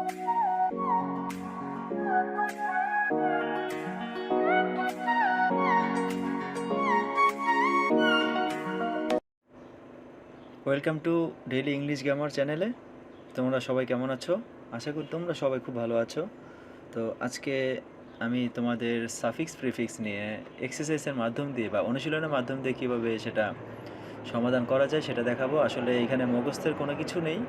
Welcome to daily English grammar চ্যানেলে। তোমরা সবাই কেমন আছো? আশা করি তোমরা সবাই খুব ভালো আছো। তো আজকে আমি তোমাদের সাফিক্স প্রিফিক্স নিয়ে এক্সারসাইজের মাধ্যম দিয়ে বা অনুশীলনের মাধ্যম দিয়ে কীভাবে সেটা সমাধান করা যায় সেটা দেখাবো। আসলে এখানে মুখস্থের কোনো কিছু নেই।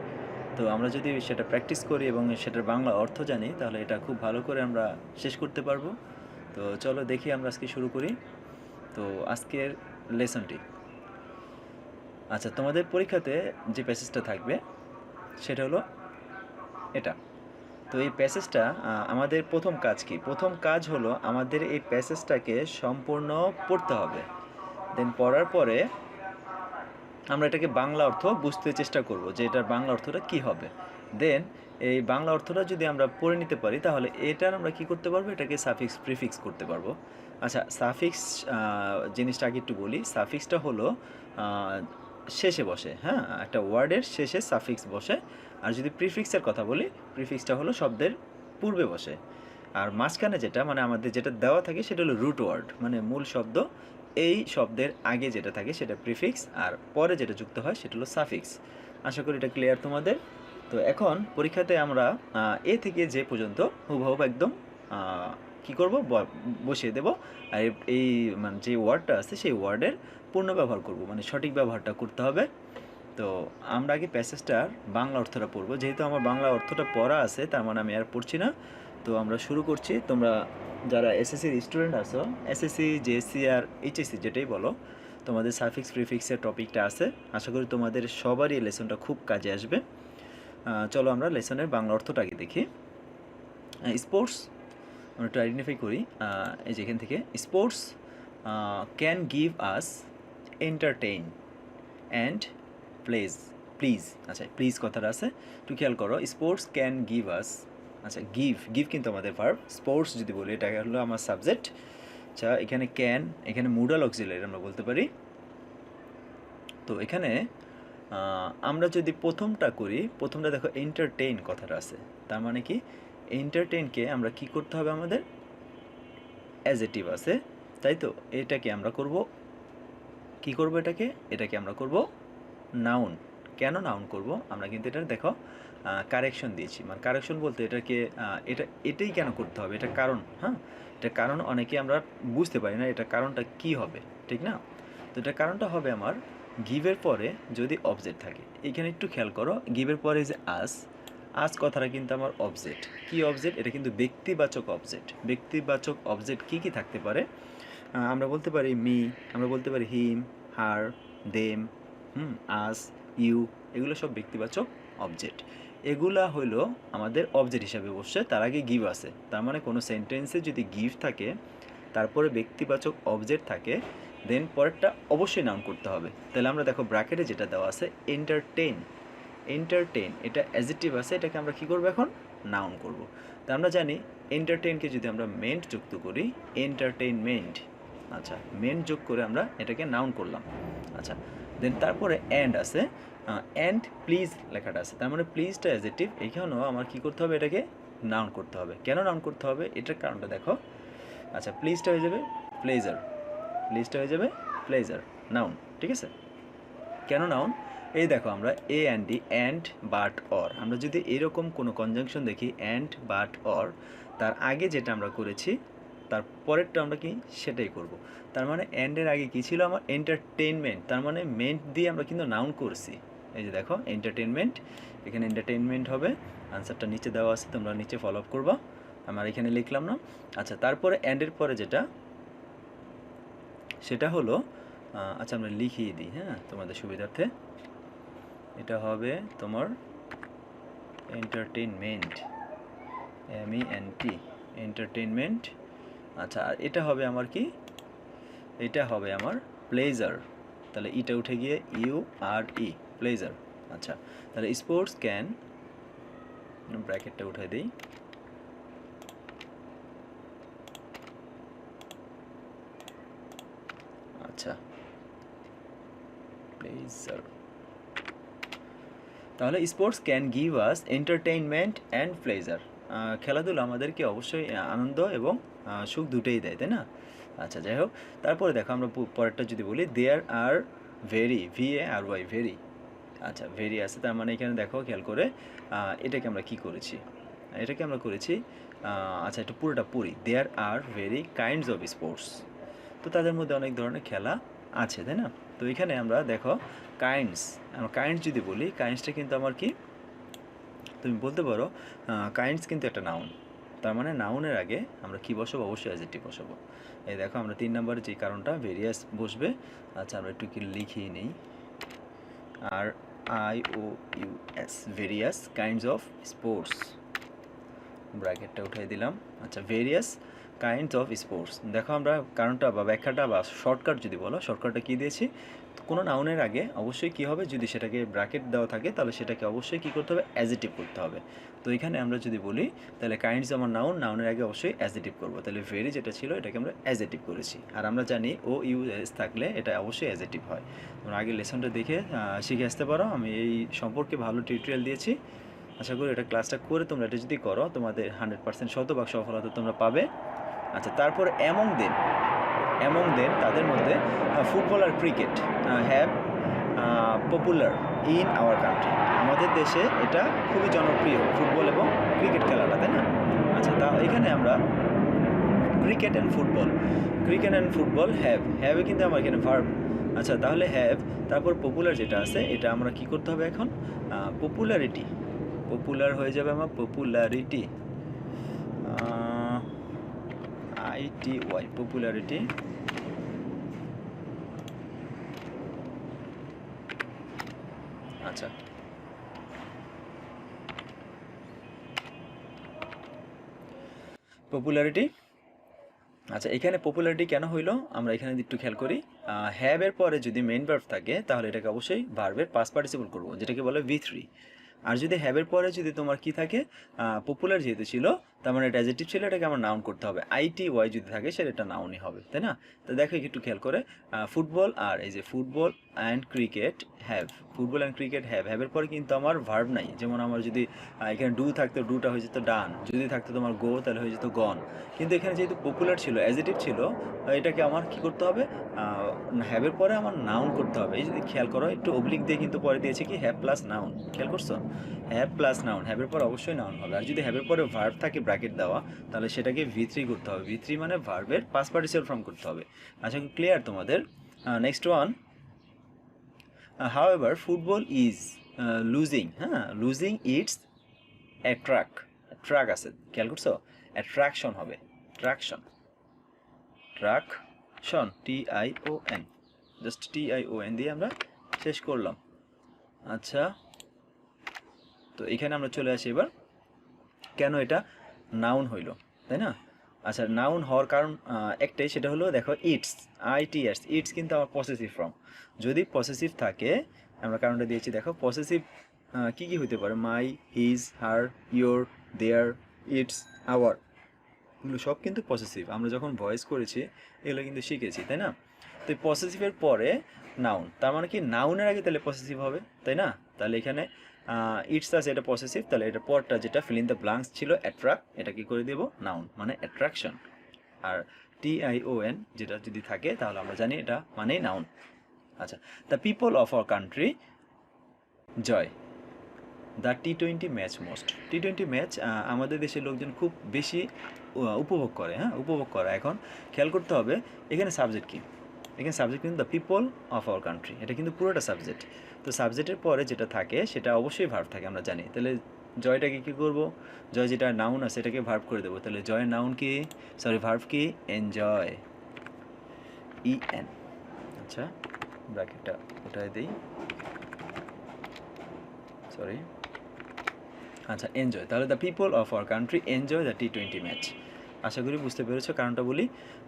তো আমরা যদি সেটা প্র্যাকটিস করি এবং সেটার বাংলা অর্থ জানি তাহলে এটা খুব ভালো করে আমরা শেষ করতে পারবো। তো চলো দেখি আমরা আজকে শুরু করি। তো আজকের লেসনটি, আচ্ছা, তোমাদের পরীক্ষাতে যে প্যাসেজটা থাকবে সেটা হলো এটা। তো এই প্যাসেজটা আমাদের প্রথম কাজ কি? প্রথম কাজ হলো আমাদের এই প্যাসেজটাকে সম্পূর্ণ পড়তে হবে। দেন পড়ার পরে আমরা এটাকে বাংলা অর্থ বুঝতে চেষ্টা করব যে এটার বাংলা অর্থটা কি হবে। দেন এই বাংলা অর্থটা যদি আমরা পড়ে নিতে পারি তাহলে এটার আমরা কি করতে পারবো, এটাকে সাফিক্স প্রিফিক্স করতে পারবো। আচ্ছা, সাফিক্স জিনিসটা আগে একটু বলি। সাফিক্সটা হলো শেষে বসে, হ্যাঁ, একটা ওয়ার্ডের শেষে সাফিক্স বসে। আর যদি প্রিফিক্সের কথা বলি, প্রিফিক্সটা হলো শব্দের পূর্বে বসে। আর মাঝখানে যেটা মানে আমাদের যেটা দেওয়া থাকে সেটা হলো রুট ওয়ার্ড, মানে মূল শব্দ। এই শব্দের আগে যেটা থাকে সেটা প্রিফিক্স, আর পরে যেটা যুক্ত হয় সেটা হলো সাফিক্স। আশা করি এটা ক্লিয়ার তোমাদের। তো এখন পরীক্ষাতে আমরা এ থেকে যে পর্যন্ত হুবহু একদম কী করব, বসিয়ে দেব। আর এই মানে যে ওয়ার্ডটা আছে সেই ওয়ার্ডের পূর্ণ ব্যবহার করব, মানে সঠিক ব্যবহারটা করতে হবে। তো আমরা আগে প্যাসেজটার বাংলা অর্থটা পড়বো। যেহেতু আমার বাংলা অর্থটা পড়া আছে তার মানে আমি আর পড়ছি না। তো আমরা শুরু করছি। তোমরা যারা এসএসসির স্টুডেন্ট আছো, এসএসসি জেএসসি আর এইচএসসি যেটাই বলো, তোমাদের সাফিক্স প্রিফিক্সের টপিকটা আছে। আশা করি তোমাদের সবারই এই লেসনটা খুব কাজে আসবে। চলো আমরা লেসনের বাংলা অর্থটা আগে দেখি। স্পোর্টস আমরা একটু আইডেন্টিফাই করি। এই যে এখান থেকে sports can give us entertain and pleasure please. আচ্ছা, প্লিজ কথাটা আছে, একটু খেয়াল করো। স্পোর্টস ক্যান গিভ আস, আচ্ছা, গিভ গিভ কিন্তু আমাদের ভার্ব। স্পোর্টস যদি বলি এটা হলো আমার সাবজেক্ট। আচ্ছা, এখানে ক্যান, এখানে মুডাল অক্সিলারি আমরা বলতে পারি। তো এখানে আমরা যদি প্রথমটা করি, প্রথমটা দেখো এন্টারটেইন কথাটা আছে, তার মানে কি এন্টারটেইনকে আমরা কি করতে হবে, আমাদের অ্যাজেটিভ আছে, তাই তো। এটাকে আমরা করব, কি করব, এটাকে আমরা করব নাউন। কেন নাউন করব আমরা, কিন্তু এটা দেখো কারেকশন দিয়েছি। মানে কারেকশন বলতে এটাকে এটাই কেন করতে হবে, এটা কারণ, হ্যাঁ, এটা কারণ অনেকে আমরা বুঝতে পারি না এটা কারণটা কি হবে, ঠিক না। তো এটা কারণটা হবে আমার গিভের পরে যদি অবজেক্ট থাকে। এখানে একটু খেয়াল করো, গিভের পরে যে আস কথাটা কিন্তু আমার অবজেক্ট। কি অবজেক্ট? এটা কিন্তু ব্যক্তিবাচক অবজেক্ট। ব্যক্তিবাচক অবজেক্ট কি কি থাকতে পারে? আমরা বলতে পারি মি, আমরা বলতে পারি হিম, হার, দেম, আস, ইউ, এগুলো সব ব্যক্তিবাচক অবজেক্ট। এগুলা হলো আমাদের অবজেক্ট হিসাবে বসছে। তার আগে গিভ আছে, তার মানে কোনো সেন্টেন্সে যদি গিভ থাকে তারপরে ব্যক্তিবাচক অবজেক্ট থাকে, দেন পরেরটা অবশ্যই নাউন করতে হবে। তাহলে আমরা দেখো ব্র্যাকেটে যেটা দেওয়া আছে এন্টারটেইন, এন্টারটেইন এটা অ্যাজেক্টিভ আছে, এটাকে আমরা কী করবো এখন, নাউন করব। তা আমরা জানি এন্টারটেইনকে যদি আমরা মেন্ট যুক্ত করি, এন্টারটেইনমেন্ট, আচ্ছা, মেন্ট যোগ করে আমরা এটাকে নাউন করলাম। আচ্ছা, দেন তারপরে অ্যান্ড আছে, অ্যান্ড প্লিজ লেখাটা আছে, তার মানে প্লিজটা অ্যাজেক্টিভ। এইখানেও আমার কী করতে হবে, এটাকে নাউন করতে হবে। কেন নাউন করতে হবে এটার কারণটা দেখো। আচ্ছা, প্লিজটা হয়ে যাবে প্লেজার, প্লিজটা হয়ে যাবে প্লেজার, নাউন, ঠিক আছে। কেন নাউন? এই দেখো আমরা a and the, and, but, or, আমরা যদি এরকম কোনো কনজাংশন দেখি অ্যান্ড, বাট, অর, তার আগে যেটা আমরা করেছি তার পরেরটা আমরা কি সেটাই করব। তার মানে অ্যান্ডের আগে কী ছিল আমার, এন্টারটেইনমেন্ট, তার মানে মেন্ট দিয়ে আমরা কিন্তু নাউন করছি। এই যে দেখো এন্টারটেইনমেন্ট, এখানে এন্টারটেইনমেন্ট হবে। আনসারটা নিচে দেওয়া আছে, তোমরা নিচে ফলো আপ করবা, আমার এখানে লিখলাম না। আচ্ছা, তারপরে অ্যান্ডের পরে যেটা সেটা হলো, আচ্ছা আমরা লিখিয়ে দিই, হ্যাঁ, তোমাদের সুবিধার্থে। এটা হবে তোমার এন্টারটেইনমেন্ট, MENT, এন্টারটেইনমেন্ট। আচ্ছা, আর এটা হবে আমার কি, এটা হবে আমার প্লেজার। তাহলে ইটা উঠে গিয়ে URE, প্লেজার। আচ্ছা, তাহলে স্পোর্টস ক্যান, ব্র্যাকেটটা উঠে দিই, আচ্ছা, প্লেজার। তাহলে sports can give us entertainment and pleasure. খেলাধুলা আমাদেরকে অবশ্যই আনন্দ এবং সুখ দুটোই দেয়, তাই না? আচ্ছা, যাই হোক, তারপরে দেখো আমরা পরেরটা যদি বলি, দেয়ার আর ভেরি, VARY, ভেরি। আচ্ছা, ভেরি আছে, তার মানে এখানে দেখো খেয়াল করে এটাকে আমরা কি করেছি, এটাকে আমরা করেছি আচ্ছা এটা পুরোটা পড়ি। There are very kinds of sports, তো তাদের মধ্যে অনেক ধরনের খেলা আছে, তাই না? তো এখানে আমরা দেখো কাইন্ডস, আমরা কাইন্ডস যদি বলি, কাইন্ডসটা কিন্তু আমার কি, তুমি বলতে পারো কাইন্ডস কিন্তু একটা নাউন, তার মানে নাউনের আগে আমরা কি বসাবো, অবশ্যই অ্যাডজেক্টিভ বসাবো। এই দেখো আমরা 3 নম্বরে যে কারণটা ভেরিয়াস বসবে। আচ্ছা, আমরা একটু কি লিখিয়ে নিই, RIOUS, various kinds of sports, ব্র্যাকেটটা উঠাই দিলাম। আচ্ছা, ভেরিয়াস কাইন্ডস অফ স্পোর্টস, দেখো আমরা কারণটা বা ব্যাখ্যাটা বা শর্টকাট যদি বলো, শর্টকাটটা কী দিয়েছি, কোনো নাউনের আগে অবশ্যই কী হবে, যদি সেটাকে ব্র্যাকেট দেওয়া থাকে তাহলে সেটাকে অবশ্যই কী করতে হবে, অ্যাজেটিভ করতে হবে। তো এখানে আমরা যদি বলি তাহলে কাইন্ডস আমার নাউন, নাউনের আগে অবশ্যই অ্যাজেটিভ করবো, তাহলে ভেরি যেটা ছিল এটাকে আমরা অ্যাজেটিভ করেছি। আর আমরা জানি OUS থাকলে এটা অবশ্যই অ্যাজেটিভ হয়। তোমরা আগে লেসনটা দেখে শিখে আসতে পারো, আমি এই সম্পর্কে ভালো টিউটোরিয়াল দিয়েছি। আশা করি এটা ক্লাসটা করে তোমরা এটা যদি করো তোমাদের 100% শতভাগ সফলতা তোমরা পাবে। আচ্ছা, তারপর অ্যামং দেম তাদের মধ্যে ফুটবল আর cricket have popular in our country, আমাদের দেশে এটা খুবই জনপ্রিয়, ফুটবল এবং ক্রিকেট খেলাটা, তাই না? আচ্ছা, তা এখানে আমরা ক্রিকেট অ্যান্ড ফুটবল হ্যাভে কিন্তু আমার এখানে ভার্ব। আচ্ছা, তাহলে হ্যাভ, তারপর পপুলার যেটা আছে এটা আমরা কি করতে হবে এখন, পপুলার হয়ে যাবে আমার পপুলারিটি, ITY, পপুলারিটি। আচ্ছা, পপুলারিটি। আচ্ছা, এখানে পপুলারিটি কেন হইলো আমরা এখানে একটু খেয়াল করি, হ্যাভের পরে যদি মেইন ভার্ব থাকে তাহলে এটাকে অবশ্যই ভার্বের পাস্ট পার্টিসিপল করবো, যেটাকে বলে V3। আর যদি হ্যাভের পরে যদি তোমার কি থাকে, পপুলার যেহেতু ছিল তার মানে এটা অ্যাডজেক্টিভ ছিল, এটাকে আমার নাউন করতে হবে। ITY যদি থাকে সেটা একটা নাউনই হবে, তাই না? তো দেখো একটু খেয়াল করে, ফুটবল আর এই যে ফুটবল অ্যান্ড ক্রিকেট হ্যাভের পরে কিন্তু আমার ভার্ব নাই। যেমন আমার যদি এখানে ডু থাকতো, ডুটা হয়ে যেত ডান, যদি থাকতো তোমার গো তাহলে হয়ে যেত গন। কিন্তু এখানে যেহেতু পপুলার ছিল, অ্যাডজেক্টিভ ছিল, এটাকে আমার কি করতে হবে, হ্যাভের পরে আমার নাউন করতে হবে। এই যদি খেয়াল করো একটু অবলিক দিয়ে কিন্তু পরে দিয়েছে কি, হ্যাভ প্লাস নাউন, খেয়াল করছো? হ্যাভ প্লাস নাউন, হ্যাভের পর অবশ্যই নাউন হবে। আর যদি হ্যাভের পরে ভার্ব থাকে ব্র্যাকেট দেওয়া, তাহলে সেটাকে V3 করতে হবে। V3 মানে ভার্বের পাস্ট পার্টিসিপল ফর্ম করতে হবে। আচ্ছা, ক্লিয়ার তোমাদের? Next one, however football is losing it's truck আছে, খেয়াল করছো? অ্যাট্রাকশন হবে, ট্রাকশন TION, জাস্ট TION দিয়ে আমরা শেষ করলাম। আচ্ছা, তো এখানে আমরা চলে আসি এবার কেন এটা নাউন হইল, তাই না? আচ্ছা, নাউন হওয়ার কারণ একটাই, সেটা হলো দেখো ইটস কিন্তু আমার পসেসিভ ফর্ম। যদি পসেসিভ থাকে, আমরা কারণটা দিয়েছি দেখো, পসেসিভ কী কী হইতে পারে, my, his, her, your, their, its, our, এগুলো সব কিন্তু পসেসিভ। আমরা যখন ভয়েস করেছি এগুলো কিন্তু শিখেছি, তাই না? তো এই পসেসিভের পরে নাউন, তার মানে কি নাউনের আগে তাহলে পসেসিভ হবে, তাই না? তাহলে এখানে ইটস আছে, এটা পসেসিভ, তাহলে এটা পরটা যেটা ফিল ইন দ্য ব্লাঙ্কস ছিল অ্যাট্রাক্ট, এটা কি করে দেবো, নাউন মানে অ্যাট্রাকশন। আর TION যেটা যদি থাকে তাহলে আমরা জানি এটা মানেই নাউন। আচ্ছা, the people of our country joy the T20 match most. T20 match আমাদের দেশের লোকজন খুব বেশি উপভোগ করে, উপভোগ করা। এখন খেয়াল করতে হবে এখানে সাবজেক্ট কী, এখানে সাবজেক্ট কিন্তু the people of our country, এটা কিন্তু পুরোটা সাবজেক্ট। তো সাবজেক্টের পরে যেটা থাকে সেটা অবশ্যই ভার্ব থাকে, আমরা জানি। তাহলে জয়টাকে কী করবো, জয় যেটা নাউন আছে সেটাকে ভার্ব করে দেবো। তাহলে জয়ের নাউন কি, ভার্ব কি, এনজয়, EN। আচ্ছা, ব্র্যাকেটটা উঠায় দিই, আচ্ছা, এনজয়। তাহলে the people of our country enjoy the T20 match. আশা করি বুঝতে পেরেছো। কারণটা বলি,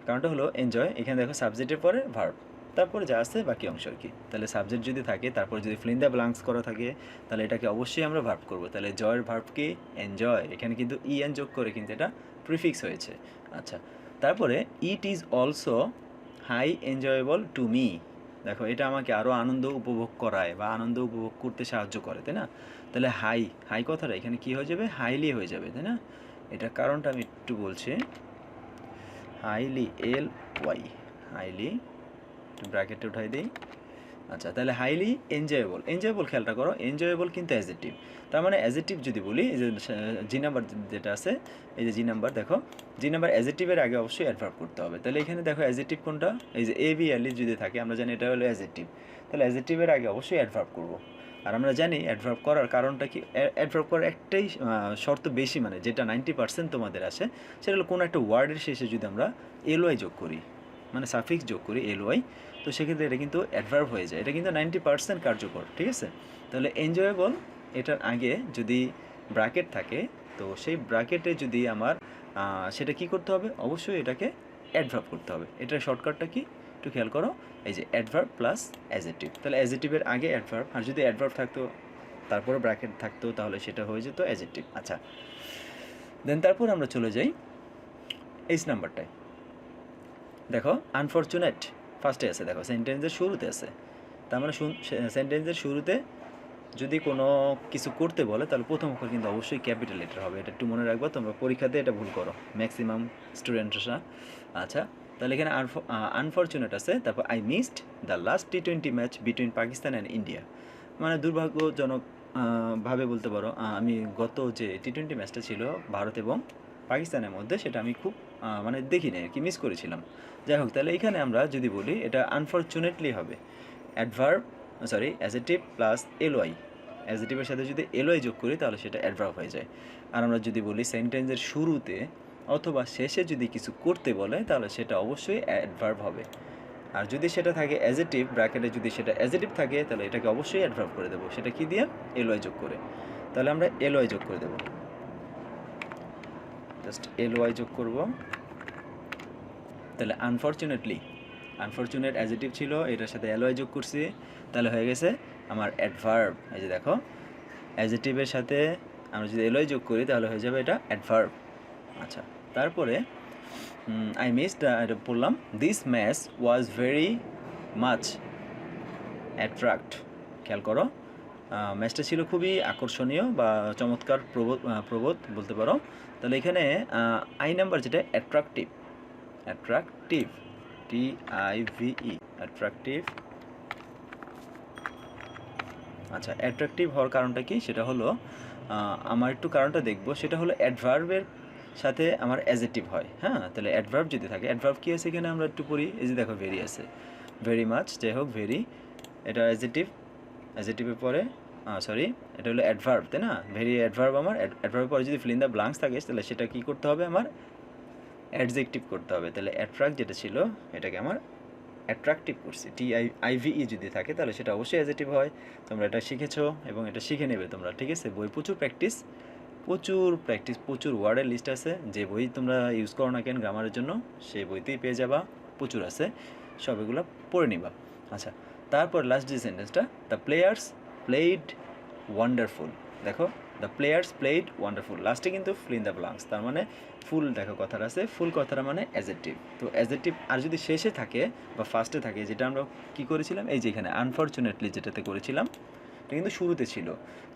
কারণটা হলো এনজয়, এখানে দেখো সাবজেক্টের পরে ভার্ব, তারপরে যা আছে বাকি অংশ আর কি। তাহলে সাবজেক্ট যদি থাকে, তারপরে যদি ফিল ইন দ্য ব্ল্যাঙ্কস করা থাকে, তাহলে এটাকে অবশ্যই আমরা ভার্ব করবো। তাহলে জয়ের ভার্ব কি, এনজয়, এখানে কিন্তু EN যোগ করে কিন্তু এটা প্রিফিক্স হয়েছে। আচ্ছা, তারপরে it is also high enjoyable to me, দেখো এটা আমাকে আরও আনন্দ উপভোগ করায় বা আনন্দ উপভোগ করতে সাহায্য করে, তাই না? তাহলে হাই, হাই কথাটা এখানে কী হয়ে যাবে? হাইলি হয়ে যাবে, তাই না? এটার কারণটা আমি একটু বলছি। হাইলি, এল ওয়াই, হাইলি, একটু ব্র্যাকেটে উঠাই দিই। আচ্ছা, তাহলে হাইলি এনজয়েবল, এনজয়েবল খেয়ালটা করো, এনজয়েবল কিন্তু অ্যাজেটিভ। তার মানে অ্যাজেটিভ যদি বলি, এই যে জি নাম্বার যেটা আছে, এই যে জি নাম্বার, দেখো জি নাম্বার অ্যাজেটিভের আগে অবশ্যই অ্যাডভার্ব করতে হবে। তাহলে এখানে দেখো অ্যাজেটিভ কোনটা, এই যে এ বি এল যদি থাকে, আমরা জানি এটা হলো অ্যাজেটিভ। তাহলে অ্যাজেটিভের আগে অবশ্যই অ্যাডভার্ব করব। আর আমরা জানি অ্যাডভার্ব করার কারণটা কি, অ্যাডভার্ব করার একটাই শর্ত বেশি, মানে যেটা 90% তোমাদের আসে, সেটা হলো কোনো একটা ওয়ার্ডের শেষে যদি আমরা এলওয়াই যোগ করি, মানে সাফিক্স যোগ করি এলওয়াই, তো সেক্ষেত্রে এটা কিন্তু অ্যাডভার্ব হয়ে যায়। এটা কিন্তু 90% কার্যকর, ঠিক আছে? তাহলে এনজয়েবল এটার আগে যদি ব্র্যাকেট থাকে, তো সেই ব্র্যাকেটে যদি আমার সেটা কি করতে হবে, অবশ্যই এটাকে অ্যাডভার্ব করতে হবে। এটার শর্টকাটটা কি একটু খেয়াল করো, এই যে অ্যাডভার্ব প্লাস অ্যাজেটিভ। তাহলে অ্যাজেটিভের আগে অ্যাডভার্ব, আর যদি অ্যাডভার্ব থাকতো তারপরে ব্র্যাকেট থাকতো, তাহলে সেটা হয়ে যেত অ্যাজেটিভ। আচ্ছা, দেন তারপর আমরা চলে যাই এইচ নাম্বারটায়। দেখো আনফরচুনেট ফার্স্টে আছে, দেখো সেন্টেন্সের শুরুতে আছে। তার মানে সেন্টেন্সের শুরুতে যদি কোনো কিছু করতে বলে, তাহলে প্রথম অক্ষর কিন্তু অবশ্যই ক্যাপিটাল লেটার হবে। এটা একটু মনে রাখবা, তোমরা পরীক্ষাতে এটা ভুল করো ম্যাক্সিমাম স্টুডেন্টরা। আচ্ছা, তাহলে এখানে আনফরচুনেট আছে, তারপর আই মিসড দ্য লাস্ট টি-20 match between Pakistan and India. মানে দুর্ভাগ্যজনক ভাবে বলতে পারো, আমি গত যে টি-20 ম্যাচটা ছিল ভারত এবং পাকিস্তানের মধ্যে, সেটা আমি খুব মানে দেখিনি আর কি, মিস করেছিলাম। যাই হোক, তাহলে এখানে আমরা যদি বলি এটা আনফরচুনেটলি হবে adverb, sorry adjective plus LY. অ্যাজেটিভের সাথে যদি এলওয়াই যোগ করি তাহলে সেটা অ্যাডভার্ব হয়ে যায়। আর আমরা যদি বলি সেন্টেন্সের শুরুতে অথবা শেষে যদি কিছু করতে বলে, তাহলে সেটা অবশ্যই অ্যাডভার্ব হবে। আর যদি সেটা থাকে অ্যাজেটিভ, ব্র্যাকেটে যদি সেটা অ্যাজেটিভ থাকে, তাহলে এটাকে অবশ্যই অ্যাডভার্ব করে দেবো। সেটা কি দিয়ে? এলওয়াই যোগ করে। তাহলে আমরা এলওয়াই যোগ করে দেবো, জাস্ট এলওয়াই যোগ করব। তাহলে আনফরচুনেটলি, আনফরচুনেট অ্যাজেটিভ ছিল, এটার সাথে এলওয়াই যোগ করছি, তাহলে হয়ে গেছে আমার অ্যাডভার্ব। এই যে দেখো, অ্যাজেটিভের সাথে আমরা যদি এলওয়াই যোগ করি তাহলে হয়ে যাবে এটা অ্যাডভার্ব। আচ্ছা, তারপরে আই মিসড, এটা বললাম, this match was very much attract. খেয়াল করো, ম্যাচটা ছিল খুবই আকর্ষণীয় বা চমৎকার, প্রবোধ বলতে পারো। তাহলে এখানে আই নাম্বার যেটা অ্যাট্রাকটিভ, অ্যাট্রাকটিভ, TIVE, অ্যাট্রাকটিভ। আচ্ছা, অ্যাট্রাকটিভ হওয়ার কারণটা কি, সেটা হলো আমার একটু কারণটা দেখব, সেটা হলো অ্যাডভার্বের সাথে আমার অ্যাজেটিভ হয়। হ্যাঁ, তাহলে অ্যাডভার্ব যদি থাকে, অ্যাডভার্ব কী আছে এখানে আমরা একটু পড়ি, এই যে দেখো ভেরি আছে, ভেরি মাচ, যাই হোক ভেরি, এটা অ্যাজেটিভ, অ্যাজেটিভের পরে সরি, এটা হলো অ্যাডভার্ব, তাই না? ভেরি অ্যাডভার্ব, আমার অ্যাডভার্বের পরে যদি ফিল ইন দ্য ব্লাঙ্কস থাকে, তাহলে সেটা কী করতে হবে, আমার অ্যাডজেক্টিভ করতে হবে। তাহলে অ্যাট্রাক্ট যেটা ছিল, এটাকে আমার অ্যাট্রাকটিভ করছি। TIVE যদি থাকে তাহলে সেটা অবশ্যই অ্যাজেটিভ হয়। তোমরা এটা শিখেছো এবং এটা শিখে নেবে তোমরা, ঠিক আছে? বই প্রচুর প্র্যাকটিস, প্রচুর ওয়ার্ডের লিস্ট আছে। যে বই তোমরা ইউজ করো না কেন গ্রামারের জন্য, সেই বইতেই পেয়ে যাবা, প্রচুর আছে, সব এগুলো পড়ে নিবা। আচ্ছা, তারপর লাস্ট যে সেন্টেন্সটা, দ্য প্লেয়ার্স প্লেইড ওয়ান্ডারফুল। দেখো, দ্য প্লেয়ার্স প্লেইড ওয়ান্ডারফুল, লাস্টে কিন্তু ফিল ইন দ্য ব্লাঙ্কস, তার মানে ফুল, দেখো কথাটা আছে, ফুল কথাটা মানে অ্যাজেটিভ। তো অ্যাজেটিভ আর যদি শেষে থাকে বা ফার্স্টে থাকে, যেটা আমরা কী করেছিলাম, এই যে এখানে আনফরচুনেটলি যেটাতে করেছিলাম, এটা কিন্তু শুরুতে ছিল,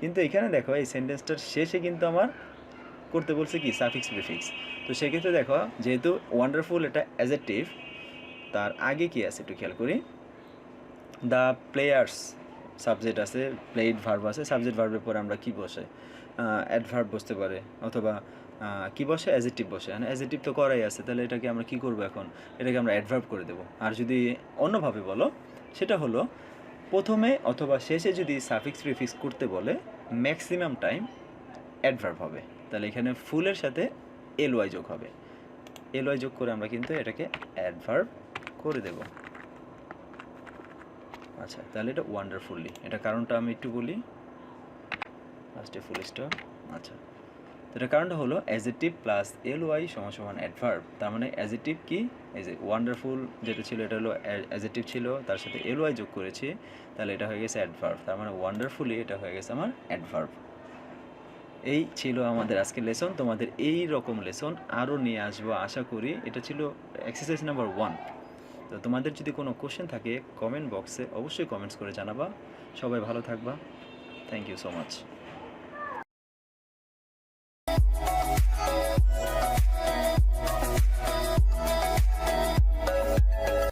কিন্তু এখানে দেখো এই সেন্টেন্সটার শেষে কিন্তু আমার করতে বলছে কি, সাফিক্স প্রিফিক্স। তো সেক্ষেত্রে দেখো, যেহেতু ওয়ান্ডারফুল এটা অ্যাজেটিভ, তার আগে কি আছে একটু খেয়াল করি, দ্য প্লেয়ার্স সাবজেক্ট আছে, প্লেইড ভার্ব আছে, সাবজেক্ট ভার্বের পরে আমরা কি বসে, অ্যাডভার্ব বসতে পারে, অথবা কি বসে, অ্যাজেটিভ বসে। মানে অ্যাজেটিভ তো করাই আছে, তাহলে এটাকে আমরা কি করব এখন, এটাকে আমরা অ্যাডভার্ব করে দেবো। আর যদি অন্যভাবে বলো, সেটা হলো প্রথমে অথবা শেষে যদি সাফিক্স প্রিফিক্স করতে বলে, ম্যাক্সিমাম টাইম অ্যাডভার্ব হবে। তাহলে এখানে ফুলের সাথে এলওয়াই যোগ হবে, এলওয়াই যোগ করে আমরা কিন্তু এটাকে অ্যাডভার্ব করে দেব। আচ্ছা, তাহলে এটা ওয়ান্ডারফুলি, এটা কারণটা আমি একটু বলি, লাস্টে ফুল স্টপ। আচ্ছা, এটার কারণটা হলো অ্যাজেটিভ প্লাস এলওয়াই সমান অ্যাডভার্ব। তার মানে অ্যাজেটিভ কি, এই যে ওয়ান্ডারফুল যেটা ছিল, এটা হলো অ্যাজেটিভ ছিল, তার সাথে এলওয়াই যোগ করেছি, তাহলে এটা হয়ে গেছে অ্যাডভার্ব। তার মানে ওয়ান্ডারফুলি এটা হয়ে গেছে আমার অ্যাডভার্ব। এই ছিল আমাদের আজকের লেসন। তোমাদের এই রকম লেসন আরও নিয়ে আসবো আশা করি। এটা ছিল এক্সারসাইজ নাম্বার 1। তো তোমাদের যদি কোনো কোশ্চেন থাকে কমেন্ট বক্সে অবশ্যই কমেন্টস করে জানাবা। সবাই ভালো থাকবা। Thank you so much.